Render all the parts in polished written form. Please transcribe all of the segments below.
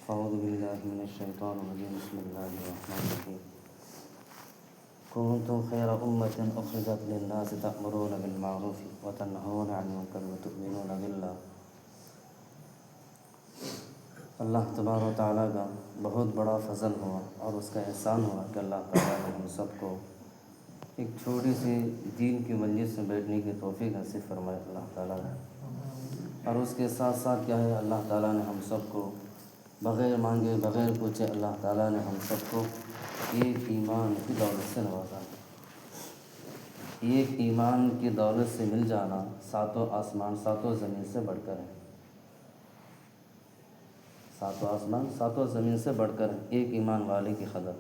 أعوذ بالله من الشيطان الرجيم بسم الله الرحمن الرحيم كنتم خير أمة أخرجت للناس تأمرون بالمعروف وتنهون عن المنكر وتؤمنون بالله۔ اللہ تبارک و تعالیٰ کا بہت بڑا فضل ہوا اور اس کا احسان ہوا کہ اللہ تعالیٰ نے ہم سب کو ایک چھوٹی سی دین کی مجلس میں بیٹھنے کی توفیق نصیب فرمائے اللہ تعالیٰ نے، اور اس کے ساتھ ساتھ کیا ہے اللہ تعالیٰ نے ہم سب کو بغیر مانگے بغیر پوچھے اللہ تعالیٰ نے ہم سب کو ایک ایمان کی دولت سے نوازا۔ ایک ایمان کی دولت سے مل جانا ساتوں آسمان ساتوں زمین سے بڑھ کر ہے، ساتوں آسمان ساتوں زمین سے بڑھ کر ہے ایک ایمان والے کی قدر۔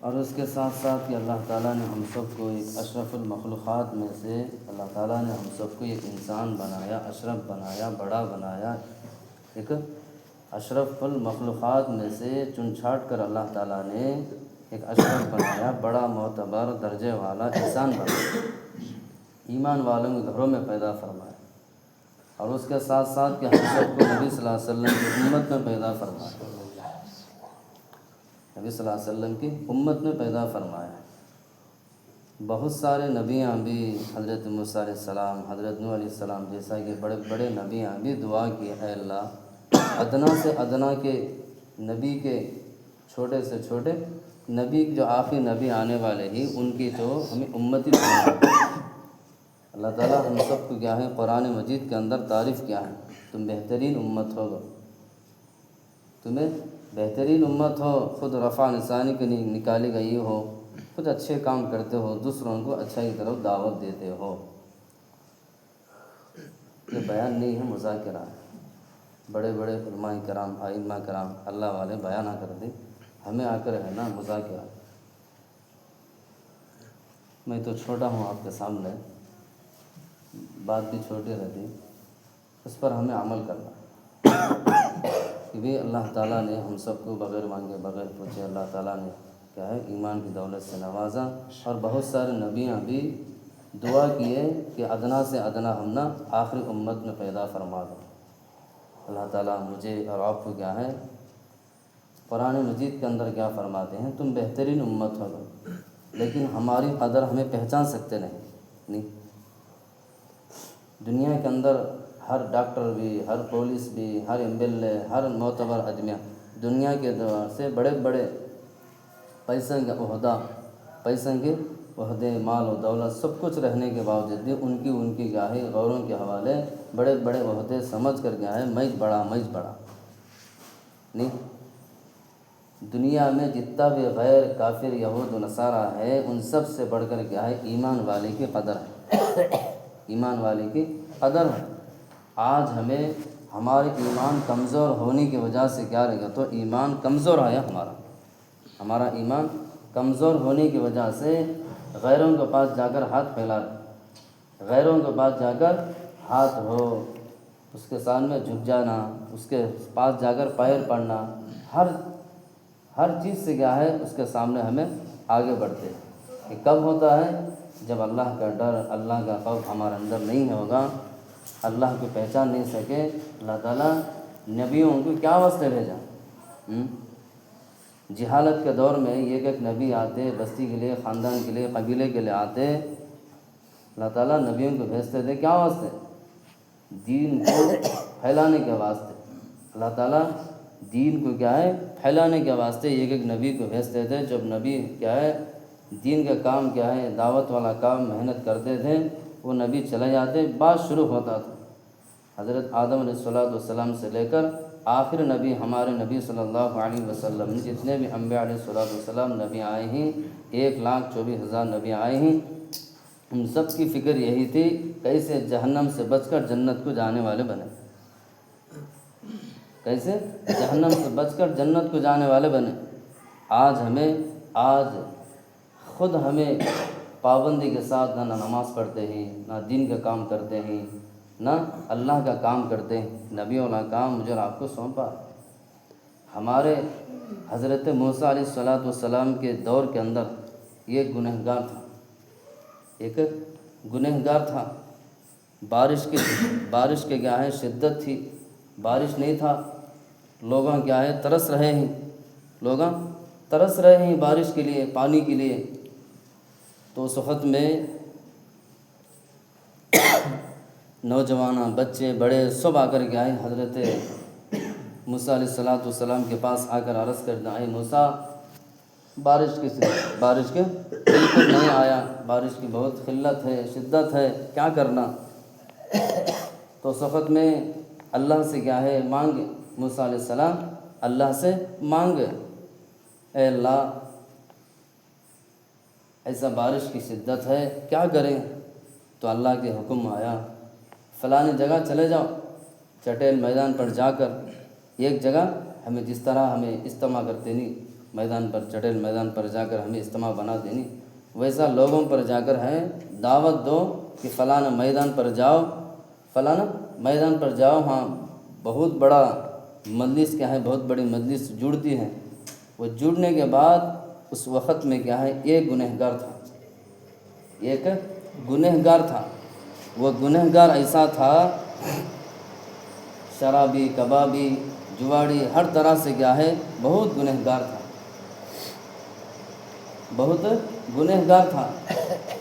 اور اس کے ساتھ ساتھ کہ اللہ تعالیٰ نے ہم سب کو ایک اشرف المخلوقات میں سے اللہ تعالیٰ نے ہم سب کو ایک انسان بنایا، اشرف بنایا، بڑا بنایا، ایک اشرف المخلوقات میں سے چن چھاٹ کر اللہ تعالیٰ نے ایک اشرف بنایا، بڑا معتبر درجے والا انسان بنایا، ایمان والوں کے گھروں میں پیدا فرمایا، اور اس کے ساتھ ساتھ کہ ہم سب کو نبی صلی اللہ علیہ وسلم کی امت میں پیدا فرمایا، نبی صلی اللہ علیہ وسلم کی امت میں پیدا فرمایا۔ بہت سارے نبیاں بھی حضرت موسیٰ علیہ السلام، حضرت نوح علیہ السلام جیسا کہ بڑے بڑے نبیاں بھی دعا کی، اے اللہ ادنا سے ادنا کے نبی کے چھوٹے سے چھوٹے نبی جو آخری نبی آنے والے ہی ان کی جو ہمیں امتی بنا۔ اللہ تعالیٰ ہم سب کو کیا ہے قرآن مجید کے اندر تعریف کیا ہے، تم بہترین امت ہوگا، تمہیں بہترین امت ہو، خود رفع نسانی کے نکالی گئی ہو، خود اچھے کام کرتے ہو، دوسروں کو اچھائی کی طرف دعوت دیتے ہو۔ یہ بیان نہیں ہے، مذاکرہ ہے۔ بڑے بڑے علماء کرام، ائمہ کرام، اللہ والے بیان نہ کر دیں، ہمیں آ کر ہے نا مذاکرہ۔ میں تو چھوٹا ہوں آپ کے سامنے، بات بھی چھوٹی رہتی، اس پر ہمیں عمل کرنا کہ بھی اللہ تعالیٰ نے ہم سب کو بغیر مانگے بغیر پوچھے اللہ تعالیٰ نے کیا ہے ایمان کی دولت سے نوازا، اور بہت سارے نبیاں بھی دعا کیے کہ ادنا سے ادنا ہم نا آخری امت میں پیدا فرما دو۔ اللہ تعالیٰ مجھے اور آپ کو کیا ہے قرآن مجید کے اندر کیا فرماتے ہیں، تم بہترین امت ہوگا، لیکن ہماری قدر ہمیں پہچان سکتے نہیں۔ دنیا کے اندر ہر ڈاکٹر بھی، ہر پولیس بھی، ہر MLA، ہر معتبر آدمی دنیا کے اعتبار سے بڑے بڑے پیسے کے عہدے، مال و دولت سب کچھ رہنے کے باوجود بھی ان کی کیا ہے غوروں کے حوالے بڑے بڑے عہدے سمجھ کر کیا ہے میں بڑا نہیں۔ دنیا میں جتنا بھی غیر کافر یہود و نصارہ ہے ان سب سے بڑھ کر کیا ہے ایمان والے کی قدر ہے، ایمان والے کی قدر ہے۔ آج ہمیں ہمارے ایمان کمزور ہونے کی وجہ سے کیا رہے گا، تو ایمان کمزور ہے ہمارا ایمان کمزور ہونے کی وجہ سے غیروں کے پاس جا کر ہاتھ پھیلا رہے، غیروں کے پاس جا کر ہاتھ ہو، اس کے سامنے جھک جانا، اس کے پاس جا کر پیر پڑنا، ہر چیز سے کیا ہے اس کے سامنے ہمیں آگے بڑھتے ہیں۔ یہ کب ہوتا ہے، جب اللہ کا ڈر، اللہ کا خوف ہمارے اندر نہیں ہوگا، اللہ کو پہچان نہیں سکے۔ اللہ تعالیٰ نبیوں کو کیا واسطے بھیجا، جہالت کے دور میں ایک نبی آتے، بستی کے لیے، خاندان کے لیے، قبیلے کے لیے آتے، اللہ تعالیٰ نبیوں کو بھیجتے تھے کیا واسطے، دین کو پھیلانے کے واسطے۔ اللہ تعالیٰ دین کو کیا ہے پھیلانے کے واسطے ایک نبی کو بھیجتے تھے۔ جب نبی کیا ہے دین کا کام کیا ہے دعوت والا کام محنت کرتے تھے، وہ نبی چلے جاتے، بات شروع ہوتا تھا حضرت آدم علیہ السلام سے لے کر آخر نبی ہمارے نبی صلی اللہ علیہ وسلم، جتنے بھی انبیاء علیہ السلام نبی آئے ہیں، 1,24,000 نبی آئے ہیں، ان سب کی فکر یہی تھی کیسے جہنم سے بچ کر جنت کو جانے والے بنے، کیسے جہنم سے بچ کر جنت کو جانے والے بنے۔ آج خود ہمیں پابندی کے ساتھ نہ نماز پڑھتے ہیں، نہ دین کا کام کرتے ہیں، نہ اللہ کا کام کرتے ہیں۔ نبیوں کا کام مجھے اور آپ کو سونپا۔ ہمارے حضرت موسیٰ علیہ السلام کے دور کے اندر ایک گنہگار تھا، بارش کی کیا ہے شدت تھی، بارش نہیں تھا، لوگاں کیا ہے ترس رہے ہیں، لوگاں ترس رہے ہیں بارش کے لیے، پانی کے لیے۔ تو اس وقت میں نوجوان، بچے، بڑے سب آ کر کے آئے حضرت موسیٰ علیہ السلام کے پاس آ کر عرض کرتے ہیں، موسیٰ بارش کے بالکل نہیں آیا، بارش کی بہت قلت ہے، شدت ہے، کیا کرنا؟ تو اس وقت میں اللہ سے کیا ہے مانگ، موسیٰ علیہ السلام اللہ سے مانگ، اے اللہ ایسا بارش کی شدت ہے، کیا کریں؟ تو اللہ کے حکم آیا، فلانی جگہ چلے جاؤ، چٹیل میدان پر جا کر ایک جگہ ہمیں جس طرح ہمیں اجتماع کرتے نہیں میدان پر، چٹیل میدان پر جا کر ہمیں اجتماع بنا دینی، ویسا لوگوں پر جا کر ہیں دعوت دو کہ فلانا میدان پر جاؤ، فلانا میدان پر جاؤ، ہاں بہت بڑا مجلس کیا ہے، بہت بڑی مجلس جڑتی ہے۔ وہ جڑنے کے بعد اس وقت میں کیا ہے ایک گنہگار تھا، ایک گنہگار تھا، وہ گنہگار ایسا تھا، شرابی، کبابی، جواڑی، ہر طرح سے کیا ہے بہت گنہگار تھا، بہت گنہگار تھا۔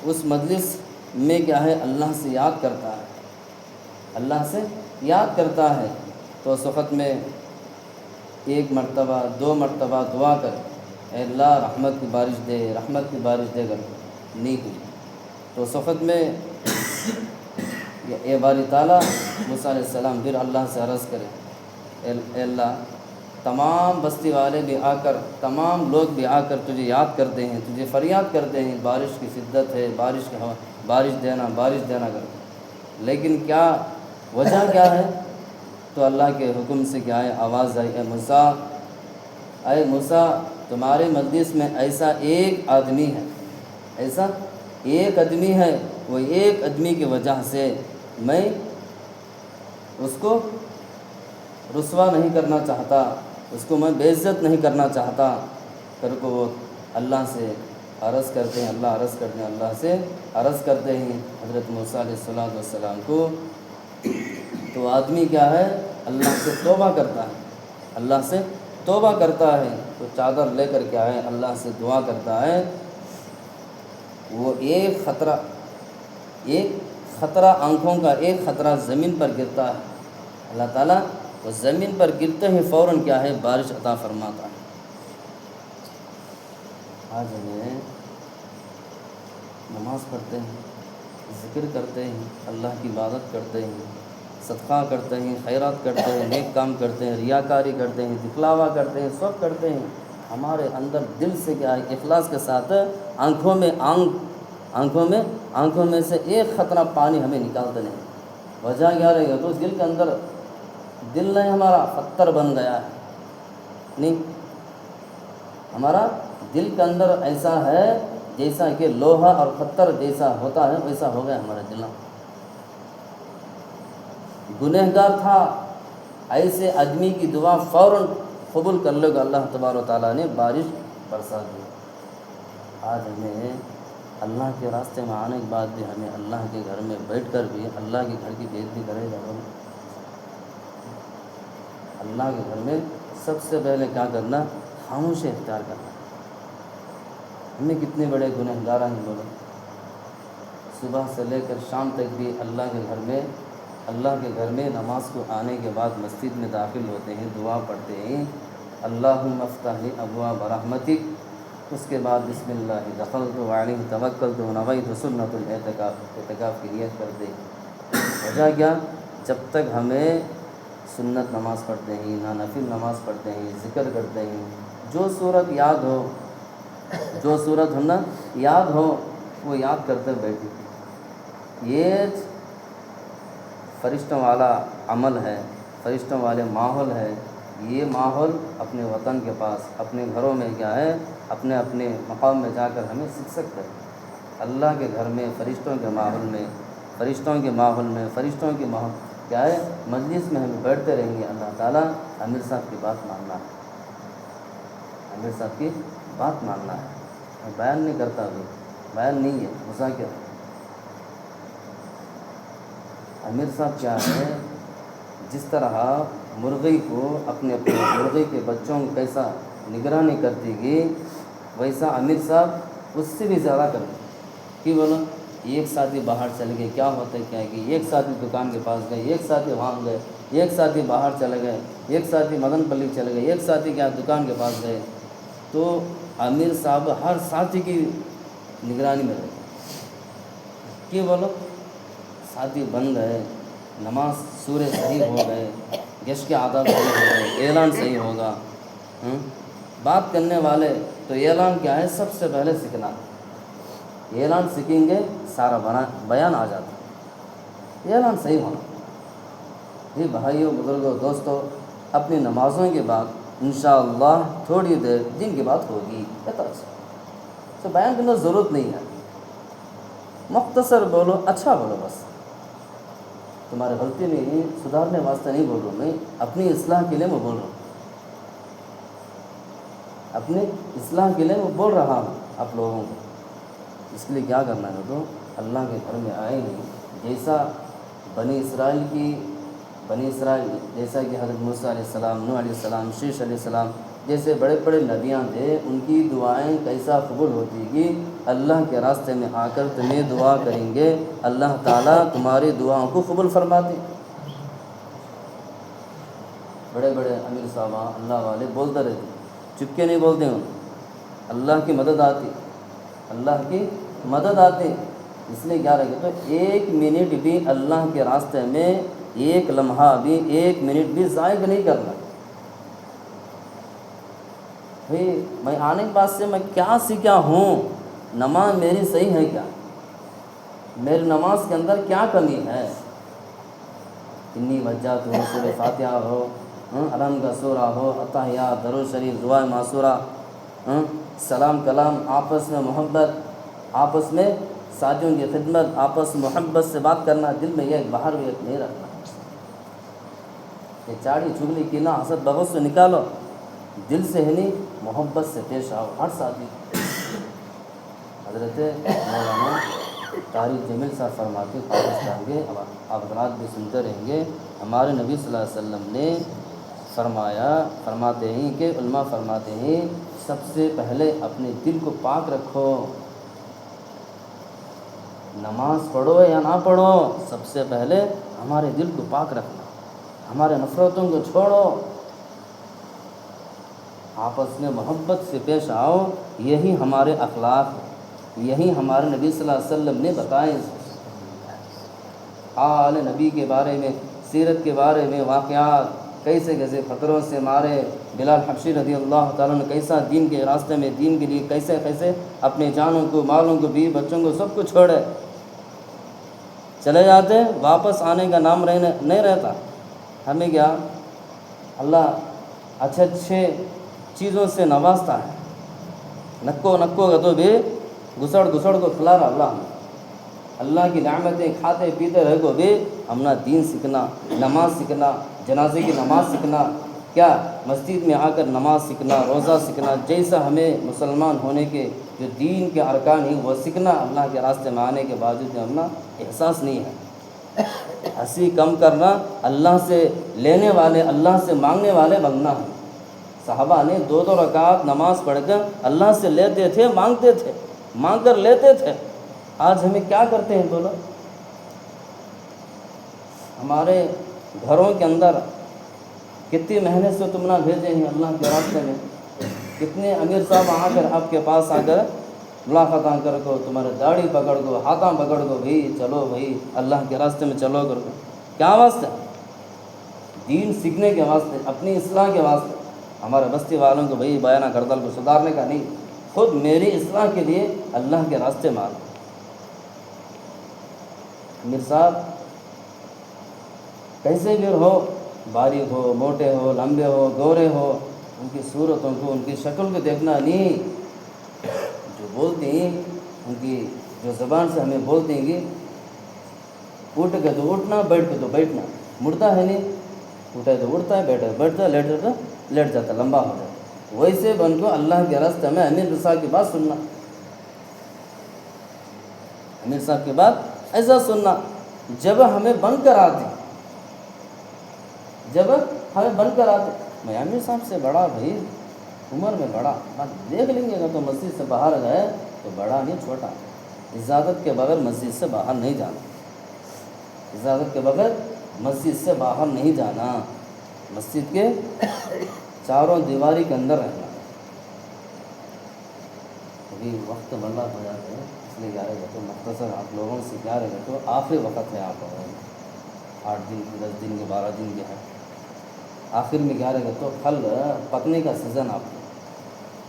اس مجلس میں کیا ہے اللہ سے یاد کرتا ہے، اللہ سے یاد کرتا ہے۔ تو اس وقت میں ایک مرتبہ، دو مرتبہ دعا کر، اے اللہ رحمت کی بارش دے، رحمت کی بارش دے کر نہیں ہوئی۔ تو اس وقت میں اے باری تعالیٰ، موسیٰ علیہ السلام پھر اللہ سے عرض کرے، اے اللہ تمام بستی والے بھی آ کر، تمام لوگ بھی آ کر تجھے یاد کرتے ہیں، تجھے فریاد کرتے ہیں، بارش کی شدت ہے، بارش دینا، بارش دینا کرتے، لیکن کیا وجہ کیا ہے؟ تو اللہ کے حکم سے کیا ہے آواز آئی، اے موسیٰ تمہارے مجلس میں ایسا ایک آدمی ہے، ایسا ایک آدمی ہے، وہ ایک آدمی کی وجہ سے میں اس کو رسوا نہیں کرنا چاہتا، اس کو میں بے عزت نہیں کرنا چاہتا، پھر کو وہ اللہ سے عرض کرتے ہیں، اللہ سے عرض کرتے ہیں حضرت موسیٰ علیہ السلام کو۔ تو آدمی کیا ہے اللہ سے توبہ کرتا ہے، اللہ سے توبہ کرتا ہے، تو چادر لے کر کیا ہے اللہ سے دعا کرتا ہے، وہ ایک خطرہ آنکھوں کا ایک خطرہ زمین پر گرتا ہے، اللہ تعالیٰ وہ زمین پر گرتے ہی فوراً کیا ہے بارش عطا فرماتا ہے۔ آج ہمیں نماز پڑھتے ہیں، ذکر کرتے ہیں، اللہ کی عبادت کرتے ہیں، صدقہ کرتے ہیں، خیرات کرتے ہیں، نیک کام کرتے ہیں، ریاکاری کرتے ہیں، دکھلاوا کرتے ہیں، سب کرتے ہیں، ہمارے اندر دل سے کیا ہے اخلاص کے ساتھ آنکھوں میں سے ایک قطرہ پانی ہمیں نکالتے نہیں، وجہ کیا رہے گا؟ تو دل کے اندر، دل نہیں ہمارا پتھر بن گیا ہے، نہیں، ہمارا دل کے اندر ایسا ہے جیسا کہ لوہا اور پتھر جیسا ہوتا ہے ویسا ہو گیا ہمارا دل۔ گنہگار تھا، ایسے آدمی کی دعا فوراً قبول کر لے گا اللہ تبارک و تعالیٰ نے بارش برسا دی۔ آج ہمیں اللہ کے راستے میں آنے کے بعد بھی ہمیں اللہ کے گھر میں بیٹھ کر بھی اللہ کے گھر کی بےعزتی کرے گا۔ اللہ کے گھر میں سب سے پہلے کیا کرنا؟ خاموشی اختیار کرنا۔ ہمیں کتنے بڑے گنہگار ہیں بولو، صبح سے لے کر شام تک بھی اللہ کے گھر میں نماز کو آنے کے بعد مسجد میں داخل ہوتے ہیں، دعا پڑھتے ہیں، اللہم افتح لی ابواب رحمتک، اس کے بعد بسم اللہ دخلت وعلیہ توکلت ونویت سنت الاعتکاف کی نیت کرتے ہیں۔ وجہ کیا؟ جب تک ہمیں سنت نماز پڑھتے ہیں، نافل نماز پڑھتے ہیں، ذکر کرتے ہیں، جو صورت یاد ہو، جو صورت ہم یاد ہو وہ یاد کرتے بیٹھے، یہ فرشتوں والا عمل ہے، فرشتوں والے ماحول ہے۔ یہ ماحول اپنے وطن کے پاس، اپنے گھروں میں کیا ہے، اپنے اپنے مقام میں جا کر ہمیں سیکھ سکتے ہیں۔ اللہ کے گھر میں، فرشتوں کے ماحول کیا ہے، مجلس میں ہم بیٹھتے رہیں گے، اللہ تعالیٰ امیر صاحب کی بات ماننا ہے، امیر صاحب کی بات ماننا ہے۔ میں بیان نہیں کرتا، ابھی بیان نہیں ہے، مذاکرہ۔ امیر صاحب کیا ہے، جس طرح مرغی کو اپنے مرغی کے بچوں کو کیسا نگرانی کرتی گی، ویسا امیر صاحب اس سے بھی زیادہ کرتے کہ بولو ایک ساتھی باہر چل گئے کیا ہوتا ہے کیا کہ ایک ساتھی دکان کے پاس گئے، ایک ساتھی وہاں گئے، ایک ساتھی باہر چلے گئے، ایک ساتھی مدن پلی چلے گئے، ایک ساتھی کیا دکان کے پاس گئے، تو امیر صاحب ہر ساتھی کی نگرانی میں رہتے کہ بولو ساتھی بن گئے، نماز سورہ صحیح ہو گئے، گشت کے آداب صحیح ہو گئے، اعلان صحیح ہوگا، بات کرنے والے تو اعلان کیا ہے سب سے پہلے سیکھنا ہے، اعلان سیکھیں گے سارا بیان آ جاتا ہے، اعلان صحیح ہونا۔ جی بھائیوں بزرگوں دوستوں، اپنی نمازوں کے بعد انشاءاللہ تھوڑی دیر دن کی بات ہوگی، تو بیان کرنے کی ضرورت نہیں ہے، مختصر بولو، اچھا بولو، بس تمہاری غلطی نہیں، سدھارنے واسطے نہیں بول رہا ہوں، میں اپنی اصلاح کے لیے میں بول رہا ہوں، اپنی اصلاح کے لیے میں بول رہا ہوں آپ لوگوں کو۔ اس کے لیے کیا کرنا ہے تو اللہ کے گھر میں آئے گی، جیسا بنی اسرائیل جیسا کہ حضرت موسیٰ علیہ السلام، نوح علیہ السلام، شیش علیہ السلام جیسے بڑے بڑے نبیاں تھے، ان کی دعائیں کیسا قبول ہوتی کہ اللہ کے راستے میں آ کر تمہیں دعا کریں گے، اللہ تعالیٰ تمہاری دعاؤں کو قبول فرماتے۔ بڑے بڑے امیر صاحبہ اللہ والے بولتے رہتے، چپ کے نہیں بولتے ہوں، اللہ کی مدد آتی، اللہ کی مدد آتی۔ اس لیے کیا رکھے تو ایک منٹ بھی اللہ کے راستے میں، ایک لمحہ بھی، ایک منٹ بھی ضائع نہیں کرنا۔ بھئی میں آنے کے بعد سے میں کیا سیکھا ہوں، نماز میری صحیح ہے کیا، میری نماز کے اندر کیا کمی ہے، انی وجہت ہو، سورہ فاتحہ ہو، علم کا سورہ ہو، اتحیات، درود شریف، دعائے معصورہ، سلام کلام، آپس میں محبت، آپس میں ساتھیوں کی خدمت، آپس میں محبت سے بات کرنا، دل میں ایک باہر بھی ایک نہیں رکھنا، یہ چاڑی چگلی کینہ حسد بغض سے نکالو، دل سے ہے نہیں، محبت سے پیش آؤ ہر ساتھی۔ حضرت مولانا طارق جمیل صاحب فرماتے پاکستان کے، آپ حضرات بھی سنتے رہیں گے، ہمارے نبی صلی اللہ علیہ وسلم نے فرماتے ہیں کہ علماء فرماتے ہیں سب سے پہلے اپنے دل کو پاک رکھو، نماز پڑھو یا نہ پڑھو، سب سے پہلے ہمارے دل کو پاک رکھنا، ہمارے نفرتوں کو چھوڑو، آپس میں محبت سے پیش آؤ، یہی ہمارے اخلاق ہیں، یہی ہمارے نبی صلی اللہ علیہ وسلم نے بتائے۔ آل نبی کے بارے میں، سیرت کے بارے میں واقعات، کیسے کیسے خطروں سے مارے بلال حبشی رضی اللہ تعالیٰ نے، کیسا دین کے راستے میں، دین کے لیے کیسے کیسے اپنے جانوں کو، مالوں کو، بیوی بچوں کو سب کو چھوڑے چلے جاتے، واپس آنے کا نام نہیں رہتا۔ ہمیں کیا اللہ اچھے اچھے چیزوں سے نوازتا ہے، نکو کا تو بھی گسڑ کو کھلا رہا اللہ کی نعمتیں کھاتے پیتے رہ کو بھی ہمنا دین سیکھنا، نماز سیکھنا، جنازے کی نماز سیکھنا، کیا مسجد میں آ کر نماز سیکھنا، روزہ سیکھنا، جیسا ہمیں مسلمان ہونے کے جو دین کے ارکان ہیں وہ سیکھنا، اللہ کے راستے میں آنے کے باوجود ہمنا احساس نہیں ہے۔ ہنسی کم کرنا، اللہ سے لینے والے، اللہ سے مانگنے والے بننا ہے۔ صحابہ نے 2 رکعت نماز پڑھ کر اللہ سے لیتے تھے، مانگتے تھے، مانگ کر لیتے تھے۔ آج ہمیں کیا کرتے ہیں بولو، ہمارے گھروں کے اندر کتنی محنت سے تم نہ بھیجے ہیں اللہ کے راستے میں، کتنے امیر صاحب آ کر آپ کے پاس آ کر ملاقات کر کو، تمہارے داڑھی پکڑ کو، ہاتھاں پکڑ کو، بھائی چلو بھائی اللہ کے راستے میں چلو کر کو، کیا واسطے؟ دین سیکھنے کے واسطے، اپنی اصلاح کے واسطے۔ ہمارے بستی والوں کو بھائی بیانہ کردل کو سدھارنے کا نہیں، خود میری اصلاح کے لیے اللہ کے راستے میں آ۔ امیر صاحب کیسے بھی ہو، باریک ہو، موٹے ہو، لمبے ہو، گورے ہو، ان کی صورتوں کو، ان کی شکل کو دیکھنا نہیں، جو بولتے ہیں ان کی جو زبان سے ہمیں بولتے ہیں کہ اٹھ کے تو اٹھنا، بیٹھ کے تو بیٹھنا، مڑتا ہے نہیں، اٹھے تو اٹھتا ہے، بیٹھے تو بیٹھتا ہے، لیٹے تو لیٹ جاتا ہے، لمبا ہو جاتا ہے، ویسے بن کو اللہ کے راستے میں امیر صاحب کی بات سننا، امیر صاحب کی بات ایسا سننا، جب ہمیں بن کر آتے، جب ہمیں بن کر آتے، میں امیر صاحب سے بڑا بھائی، عمر میں بڑا، بات دیکھ لیں گے اگر تو مسجد سے باہر گئے تو بڑا نہیں چھوٹا، اجازت کے بغیر مسجد سے باہر نہیں جانا، اجازت کے بغیر مسجد سے باہر نہیں جانا، مسجد کے چاروں دیواری کے اندر رہنا۔ ابھی وقت بڑا ہو جاتا ہے، اس لیے کیا رہے گا تو مختصر آپ لوگوں سے کیا رہے گا تو آخری وقت ہے آپ لوگوں میں، 8 دن کے 10 دن کے 12 دن کے ہے، آخر میں کیا رہے گا تو پھل پکنے کا سیزن آپ کو،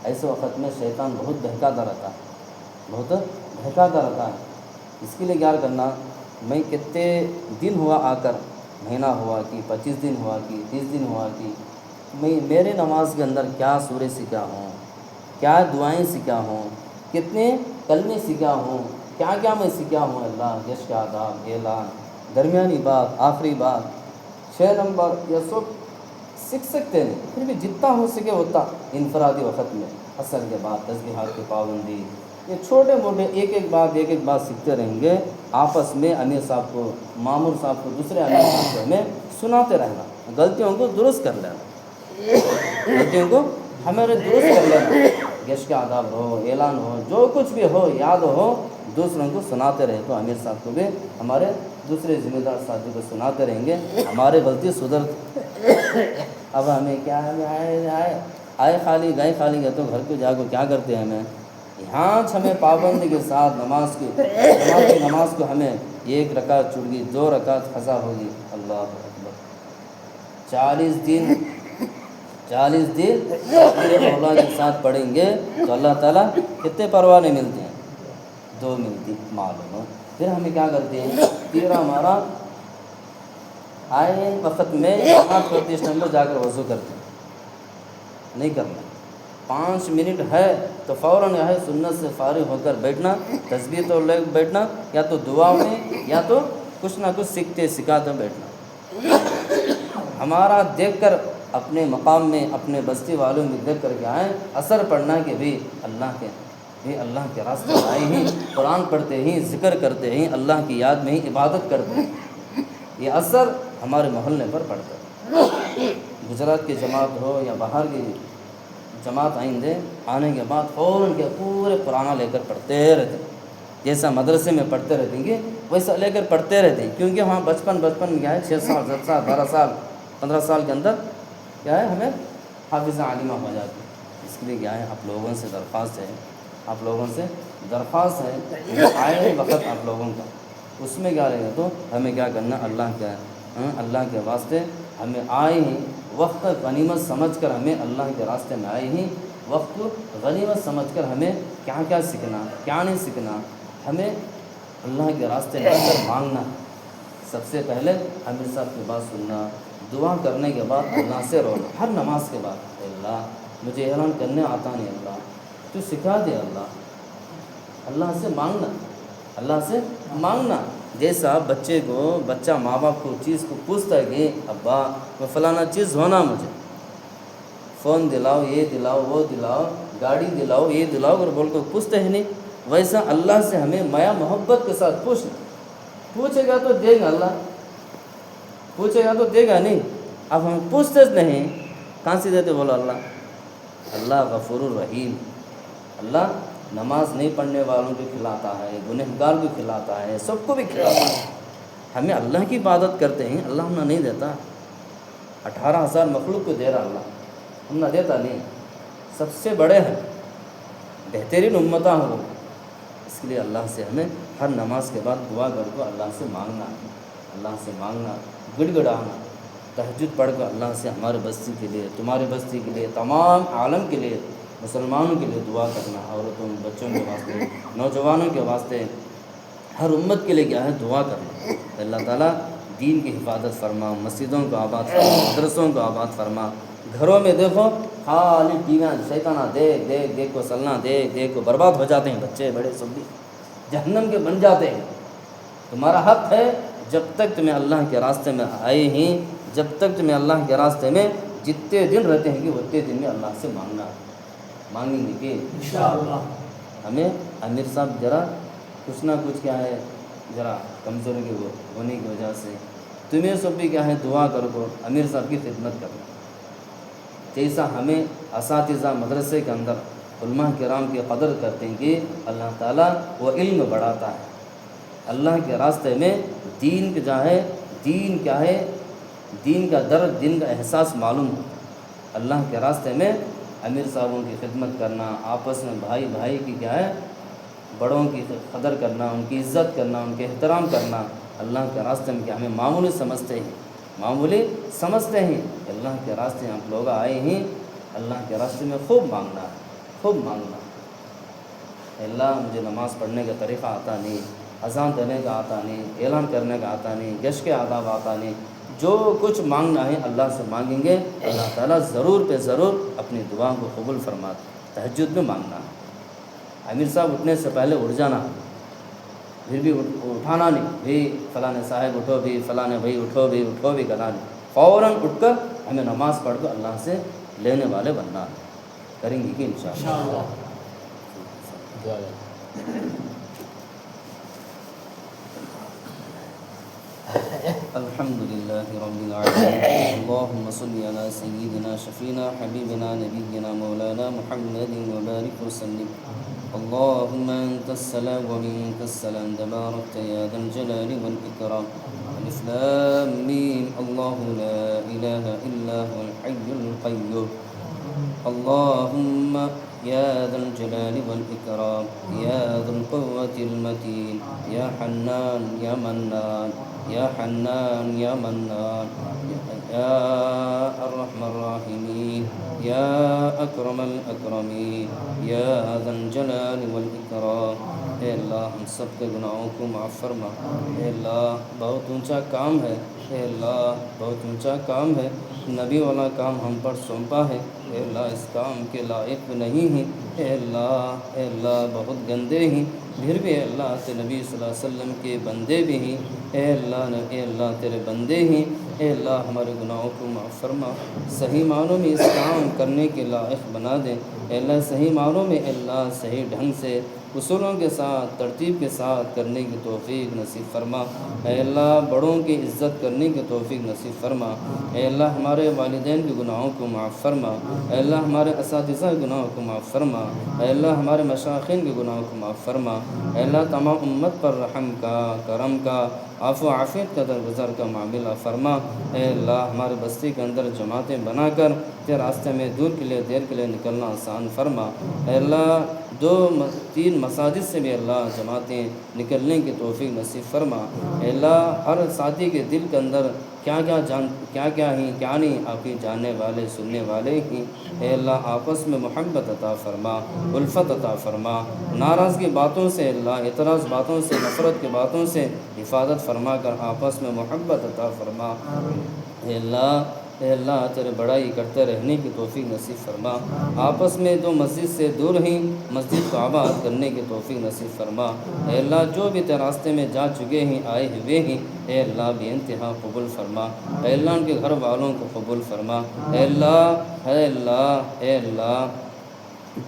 ایسے وقت میں شیطان بہت بہکاتا رہتا ہے، بہت بہکاتا رہتا ہے، اس کے لیے کیا کرنا، میں کتنے دن ہوا آ کر، مہینہ ہوا کہ 25 دن ہوا کہ 30 دن ہوا کہ میں میرے نماز کے اندر کیا سورہ سیکھا ہوں، کیا دعائیں سیکھا ہوں، کتنے کلمے سیکھا ہوں، کیا کیا میں سیکھا ہوں، اللہ جش کا آداب، اعلان، درمیانی بات، آخری بات، 6 نمبر، یہ سب سیکھ سکتے ہیں، پھر بھی جتنا ہو سکے اتنا انفرادی وقت میں، عصر کے بعد تسبیحات کی پابندی، یہ چھوٹے موٹے ایک ایک بات سیکھتے رہیں گے، آپس میں امیر صاحب کو، مامور صاحب کو، دوسرے امیر صاحب کو ہمیں سناتے رہنا، غلطیوں کو درست کر لینا، غلطیوں کو ہمارے درست کر لینا، گش کے آداب ہو، اعلان ہو، جو کچھ بھی ہو، یاد ہو، دوسروں کو سناتے رہے تو امیر صاحب کو بھی ہمارے دوسرے ذمہ دار ساتھی کو سناتے رہیں گے، ہمارے غلطی سدھر۔ اب ہمیں کیا ہے، آئے خالی گئے خالی گئے تو گھر کو جا کو کیا کرتے ہیں، ہمیں یہاں ہمیں پابندی کے ساتھ نماز کی، جماعت کی نماز کو ہمیں 1 رکعت چھوٹ گئی، 2 رکعت قضا ہوگی، اللہ اکبر، 40 دن اپنے مولا کے ساتھ پڑھیں گے تو اللہ تعالیٰ کتنے پروانے ملتے ہیں، 2 ملتی معلوم ہو۔ پھر ہمیں کیا کرتے ہیں، پھر ہمارا آئے وقت میں جماعت کرتے اس نمبر جا کر وضو کرتے ہیں، نہیں کرنا، 5 منٹ ہے تو فوراً ہے سنت سے فارغ ہو کر بیٹھنا، تسبیح تو لے بیٹھنا، یا تو دعا میں یا تو کچھ نہ کچھ سیکھتے سکھاتے بیٹھنا، ہمارا دیکھ کر اپنے مقام میں، اپنے بستی والوں میں دیکھ کر کے آئیں، اثر پڑنا کہ بھی اللہ کے راستے میں آئے ہیں، قرآن پڑھتے ہیں، ذکر کرتے ہیں، اللہ کی یاد میں ہی عبادت کرتے ہیں، یہ اثر ہمارے محلے پر پڑتا ہے۔ گجرات کی جماعت ہو یا باہر کی جماعت آنے کے بعد فوراً کے پورے قرآن لے کر پڑھتے رہتے ہیں، جیسا مدرسے میں پڑھتے رہتے ہیں ویسا لے کر پڑھتے رہتے ہیں، کیونکہ وہاں بچپن میں کیا ہے 6 سال 7 سال 12 سال 15 سال کے اندر کیا ہے ہمیں حافظ عالمہ ہو جاتی ہے، اس کے لیے کیا ہے آپ لوگوں سے درخواست ہے آئے وقت آپ لوگوں کا، اس میں کیا رہے گا تو ہمیں کیا کرنا، اللہ کے واسطے ہمیں آئے ہیں، وقت غنیمت سمجھ کر ہمیں اللہ کے راستے میں آئے ہیں، وقت غنیمت سمجھ کر ہمیں کیا کیا سیکھنا، کیا نہیں سیکھنا، ہمیں اللہ کے راستے میں مانگنا، سب سے پہلے امیر صاحب کی بات سننا، دعا کرنے کے بعد اللہ سے رونا، ہر نماز کے بعد، اللہ مجھے اعلان کرنے آتا نہیں، اللہ تو سکھا دے، اللہ سے مانگنا، جیسا بچہ ماں باپ کو چیز کو پوچھتا ہے کہ ابا میں فلانا چیز ہونا، مجھے فون دلاؤ، یہ دلاؤ، وہ دلاؤ، گاڑی دلاؤ، یہ دلاؤ، اگر بول کر پوچھتے ہیں نہیں، ویسا اللہ سے ہمیں مایا محبت کے ساتھ پوچھے گا تو دے گا، اللہ پوچھے گا تو دے گا نہیں، اب ہم پوچھتے نہیں، کہاں سے دیتے، بولو اللہ غفور الرحیم، اللہ نماز نہیں پڑھنے والوں کو کھلاتا ہے، گنہگار کو کھلاتا ہے، سب کو بھی کھلاتا ہے، ہمیں اللہ کی عبادت کرتے ہیں، اللہ ہم نہیں دیتا، 18,000 مخلوق کو دے رہا اللہ، ہم نہ دیتا نہیں، سب سے بڑے ہیں، بہترین امتہ ہو، اس کے لیے اللہ سے ہمیں ہر نماز کے بعد دعا کر کو اللہ سے مانگنا، گڑ گڑانا، تہجد پڑھ کر اللہ سے ہمارے بستی کے لیے، تمہاری بستی کے لیے، تمام عالم کے لیے، مسلمانوں کے لیے دعا کرنا، عورتوں بچوں کے واسطے، نوجوانوں کے واسطے، ہر امت کے لیے کیا ہے دعا کرنا، اللہ تعالیٰ دین کی حفاظت فرما، مسجدوں کو آباد فرما، مدرسوں کو آباد فرما، گھروں میں دیکھو خالی ٹیویاں، شیطانہ دیکھ کو سلنا دیکھ کو برباد ہو جاتے ہیں، بچے بڑے سب بھی جہنم کے بن جاتے ہیں، تمہارا حق ہے، جب تک تمہیں اللہ کے راستے میں آئے ہیں، جب تک تمہیں اللہ کے راستے میں جتنے دن رہتے ہیں کہ اتنے دن میں اللہ سے مانگیں گے کہ انشاءاللہ ہمیں امیر صاحب ذرا کچھ نہ کچھ کیا ہے ذرا کمزوری کے ہونے کی وجہ سے تمہیں سب بھی کیا ہے دعا کرو، امیر صاحب کی خدمت کرنا، جیسا ہمیں اساتذہ مدرسے کے اندر علماء کرام کی قدر کرتے ہیں کہ اللہ تعالیٰ وہ علم بڑھاتا ہے، اللہ کے راستے میں دین کیا ہے، دین کیا ہے، دین کا درد، دین کا احساس معلوم ہو، اللہ کے راستے میں امیر صاحبوں کی خدمت کرنا، آپس میں بھائی بھائی کی کیا ہے بڑوں کی قدر کرنا، ان کی عزت کرنا، ان کے احترام کرنا، اللہ کے راستے میں کیا ہمیں معمولی سمجھتے ہیں، معمولی سمجھتے ہیں، اللہ کے راستے میں ہم لوگ آئے ہیں، اللہ کے راستے میں خوب مانگنا ہے، خوب مانگنا، اللہ مجھے نماز پڑھنے کا طریقہ آتا نہیں، اذان دینے کا آتا نہیں، اعلان کرنے کا آتا نہیں، جش کے آداب آتا نہیں، جو کچھ مانگنا ہے اللہ سے مانگیں گے، اللہ تعالیٰ ضرور پہ ضرور اپنی دعا کو قبول فرماتے۔ تہجد میں مانگنا ہے، امیر صاحب اٹھنے سے پہلے اٹھ جانا، پھر بھی اٹھانا نہیں، بھی فلاں صاحب اٹھو، بھی فلاں بھائی اٹھو، بھی اٹھو بھی کرنا نہیں، فوراً اٹھ کر ہمیں نماز پڑھ کر اللہ سے لینے والے بننا ہے، کریں گے کہ انشاءاللہ۔ الحمد لله رب العالمين، اللهم صل على سيدنا شفينا حبيبنا نبينا مولانا محمد وبارك وسلم، اللهم أنت السلام ومنك السلام تباركت يا ذا الجلال والإكرام، ألف لام ميم، الله لا إله إلا هو الحي القيوم، اللهم يا ذا الجلال والإكرام، يا ذا القوة المتين، يا حنان يا منان، يا حنان يا منان، يا أرحم الراحمين، يا أكرم الأكرمين، يا ذا الجلال والإكرام۔ اے اللہ ہم سب کے گناہوں کو معاف فرما، اے اللہ بہت اونچا کام ہے، اے اللہ بہت اونچا کام ہے، نبی والا کام ہم پر سونپا ہے، اے اللہ اس کام کے لائق نہیں ہیں، اے اللہ بہت گندے ہیں، پھر بھی اے اللہ تیرے نبی صلی اللہ علیہ وسلم کے بندے بھی ہیں، اے اللہ تیرے بندے ہیں، اے اللہ ہمارے گناہوں کو معاف فرما، صحیح معنوں میں اس کام کرنے کے لائق بنا دیں، اے اللہ صحیح معنوں میں اے اللہ صحیح ڈھنگ سے اصولوں کے ساتھ ترتیب کے ساتھ کرنے کی توفیق نصیب فرما، اے اللہ بڑوں کی عزت کرنے کی توفیق نصیب فرما، اے اللہ ہمارے والدین کے گناہوں کو معاف فرما، اے اللہ ہمارے اساتذہ کے گناہوں کو معاف فرما، اے اللہ ہمارے مشائخین کے گناہوں کو معاف فرما، اے اللہ تمام امت پر رحم کا، کرم کا، عفو و عافیت کا درگزر کا معاملہ فرما، اے اللہ ہمارے بستی کے اندر جماعتیں بنا کر تیرے راستے میں دور کے لیے دیر کے لیے نکلنا آسان فرما، اے اللہ 2-3 مساجد سے بھی اللہ جماعتیں نکلنے کی توفیق نصیب فرما، اے اللہ ہر ساتھی کے دل کے اندر کیا ہیں کیا نہیں آپ کی جاننے والے سننے والے ہی، اے اللہ آپس میں محبت عطا فرما، الفت عطا فرما، ناراضگی باتوں سے اللہ اعتراض باتوں سے نفرت کی باتوں سے حفاظت فرما کر آپس میں محبت عطا فرما، اے اللہ تیرے بڑائی کرتے رہنے کی توفیق نصیب فرما، آپس میں جو مسجد سے دور ہیں مسجد کو آباد کرنے کی توفیق نصیب فرما، اے اللہ جو بھی تیرے راستے میں جا چکے ہیں آئے ہوئے ہیں اے اللہ بے انتہا قبول فرما، اے اللہ ان کے گھر والوں کو قبول فرما، اے اللہ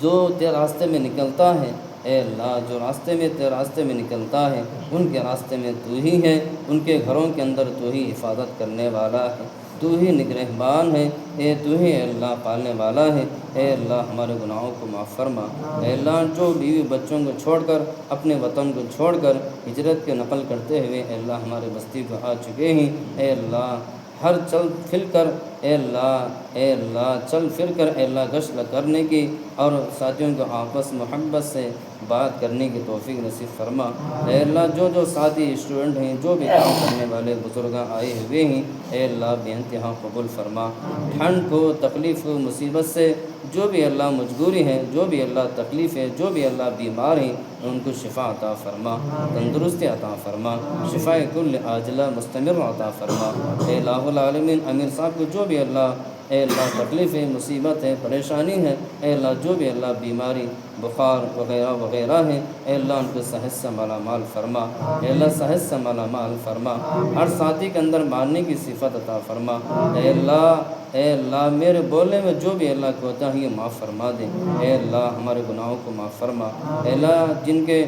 جو تیرے راستے میں نکلتا ہے، اے اللہ جو تیرے راستے میں نکلتا ہے ان کے راستے میں تو ہی ہے، ان کے گھروں کے اندر تو ہی حفاظت کرنے والا ہے، تو ہی نگہبان ہے، تو ہی اے اللہ پالنے والا ہے، اے اللہ ہمارے گناہوں کو معاف فرما، اے اللہ جو بیوی بچوں کو چھوڑ کر اپنے وطن کو چھوڑ کر ہجرت کے نقل کرتے ہوئے اے اللہ ہمارے بستی کو آ چکے ہیں، اے اللہ ہر چل پھر کر اے اللہ چل پھر کر اے اللہ گشت کرنے کی اور ساتھیوں کو آپس محبت سے بات کرنے کی توفیق نصیب فرما، اے اللہ جو ساتھی اسٹوڈنٹ ہیں جو بھی کام کرنے والے بزرگاں آئے ہوئے ہیں اے اللہ بے انتہا قبول فرما، ٹھنڈ کو تکلیف کو مصیبت سے جو بھی اللہ مجبوری ہے، جو بھی اللہ تکلیف ہے، جو بھی اللہ بیمار ہیں ان کو شفا عطا فرما، تندرستی عطا فرما، شفاء کل عاجلہ مستمر عطا فرما، اے الہ العالمین امیر صاحب کو جو بھی اے اللہ تکلیف ہے، مصیبت ہے، پریشانی ہے، اے اللہ جو بھی اللہ بیماری بخار وغیرہ ہے اے اللہ ان کو صحت سے مالا مال فرما، اے اللہ صحت سے مالا مال فرما، ہر ساتھی کے اندر ماننے کی صفت عطا فرما، اے اللہ میرے بولنے میں جو بھی اللہ کوتا ہے یہ معاف فرما دے، اے اللہ ہمارے گناہوں کو معاف فرما، اے اللہ جن کے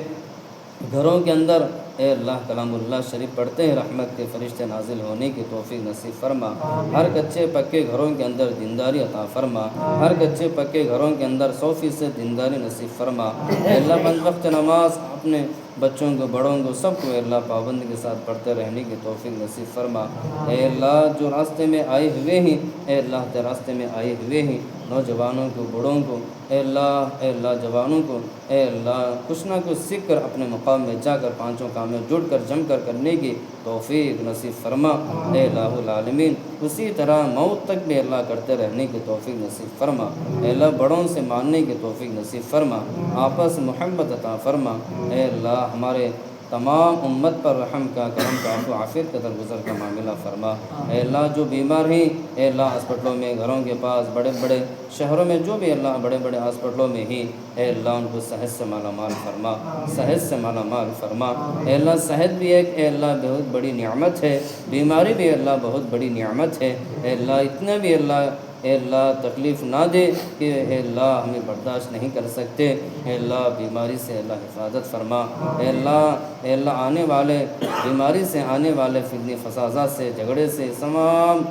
گھروں کے اندر اے اللہ کلام اللہ شریف پڑھتے ہیں رحمت کے فرشتے نازل ہونے کی توفیق نصیب فرما، ہر کچے پکے گھروں کے اندر دینداری عطا فرما، ہر کچے پکے گھروں کے اندر 100% دینداری نصیب فرما، اے اللہ 5 وقت نماز اپنے بچوں کو بڑوں کو سب کو اے اللہ پابندی کے ساتھ پڑھتے رہنے کی توفیق نصیب فرما، اے اللہ جو راستے میں آئے ہوئے ہیں اے اللہ کے راستے میں آئے ہوئے ہیں نوجوانوں کو بڑوں کو اے اللہ جوانوں کو اے اللہ کچھ نہ کچھ سیکھ کر اپنے مقام میں جا کر 5 کام میں جڑ کر جم کر کرنے کی توفیق نصیب فرما، اے الہ العالمین اسی طرح موت تک بھی اللہ کرتے رہنے کی توفیق نصیب فرما، اے اللہ بڑوں سے ماننے کی توفیق نصیب فرما، آپس محبت عطا فرما، اے اللہ ہمارے تمام امت پر رحم کا کرم کا عفو عافیت کا درگزر کا معاملہ فرما، اے اللہ جو بیمار ہیں اے اللہ ہاسپٹلوں میں گھروں کے پاس بڑے بڑے شہروں میں جو بھی اللہ بڑے بڑے ہاسپٹلوں میں ہی اے اللہ ان کو صحت سے مالا مال فرما، صحت سے مالا مال فرما، اے اللہ صحت بھی ایک اے اللہ بہت بڑی نعمت ہے، بیماری بھی اللہ بہت بڑی نعمت ہے، اے اللہ اتنا بھی اللہ اے اللہ تکلیف نہ دے کہ اے اللہ ہمیں برداشت نہیں کر سکتے، اے اللہ بیماری سے اللہ حفاظت فرما، اے اللہ آنے والے بیماری سے آنے والے فتنی فسادات سے جھگڑے سے تمام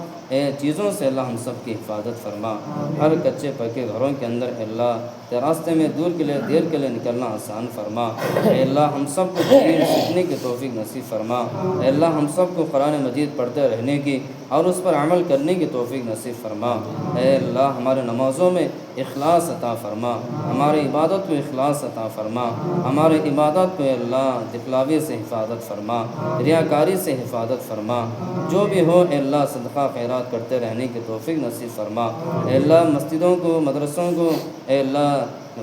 چیزوں سے اللہ ہم سب کی حفاظت فرما، ہر کچے پکے گھروں کے اندر اے اللہ کے راستے میں دور کے لیے دیر کے لیے نکلنا آسان فرما، اے اللہ ہم سب کو دین سیکھنے کی توفیق نصیب فرما، اے اللہ ہم سب کو قرآن مجید پڑھتے رہنے کی اور اس پر عمل کرنے کی توفیق نصیب فرما، اے اللہ ہمارے نمازوں میں اخلاص عطا فرما، ہماری عبادت کو اخلاص عطا فرما، ہمارے عبادت کو اے اللہ دکھلاوے سے حفاظت فرما، ریاکاری سے حفاظت فرما، جو بھی ہو اے اللہ صدقہ خیرات کرتے رہنے کی توفیق نصیب فرما، اے اللہ مسجدوں کو مدرسوں کو اے اللہ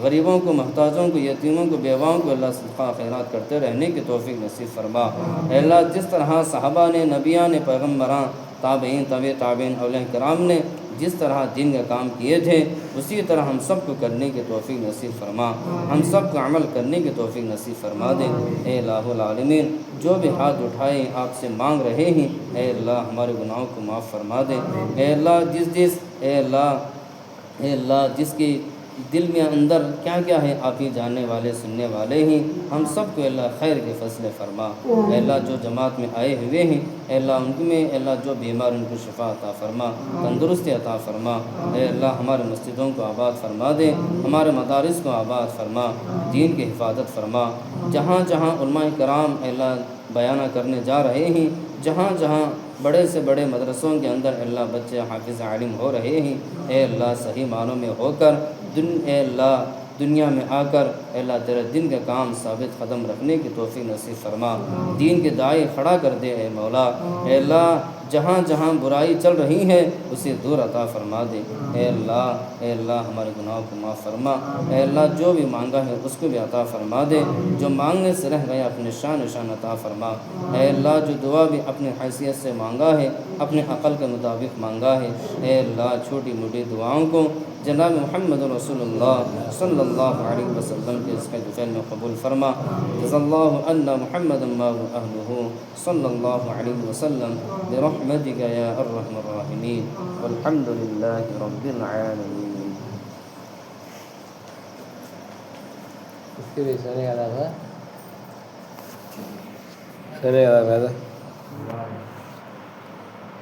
غریبوں کو محتاجوں کو یتیموں کو بیواؤں کو اللہ صدقہ خیرات کرتے رہنے کی توفیق نصیب فرما، اے اللہ جس طرح صحابہ نے نبیان پیغمبران تابعین تابعین اولیاء کرام نے جس طرح دین کا کام کیے تھے اسی طرح ہم سب کو کرنے کی توفیق نصیب فرما، ہم سب کو عمل کرنے کی توفیق نصیب فرما دے، اے الہ العالمین جو بھی ہاتھ اٹھائے آپ سے مانگ رہے ہیں اے اللہ ہمارے گناہوں کو معاف فرما دے، اے اللہ اے اللہ جس کی دل میں اندر کیا کیا ہے آپ ہی جاننے والے سننے والے ہیں، ہم سب کو اللہ خیر کے فضل فرما، اے اللہ جو جماعت میں آئے ہوئے ہیں اے اللہ ان میں اے اللہ جو بیمار ان کو شفا عطا فرما، تندرستی عطا فرما، اے اللہ ہمارے مسجدوں کو آباد فرما دے، ہمارے مدارس کو آباد فرما، دین کی حفاظت فرما، جہاں جہاں علماء کرام اے اللہ بیانہ کرنے جا رہے ہیں، جہاں جہاں بڑے سے بڑے مدرسوں کے اندر اے اللہ بچے حافظ عالم ہو رہے ہیں اے اللہ صحیح معنوں میں ہو کر اے اللہ دنیا میں آ کر اے اللہ تیرے دین کا کام ثابت قدم رکھنے کی توفیق نصیب فرما، دین کے داعی کھڑا کر دے اے مولا، اے اللہ جہاں جہاں برائی چل رہی ہے اسے دور عطا فرما دے، اے اللہ ہمارے گناہوں کو معاف فرما، اے اللہ جو بھی مانگا ہے اس کو بھی عطا فرما دے، جو مانگنے سے رہ گیا اپنے شان عطا فرما، اے اللہ جو دعا بھی اپنے حیثیت سے مانگا ہے اپنے عقل کے مطابق مانگا ہے اے اللہ چھوٹی موٹی دعاؤں کو جناب محمد رسول اللہ صلی اللہ علیہ وسلم کے اس فعل میں قبول فرما، جزا اللہ ان محمد اہلہ صلی اللہ علیہ وسلم برحمتک یا ارحم الراحمین والحمد للہ رب العالمین۔ اس کے بھی سنے گا تھا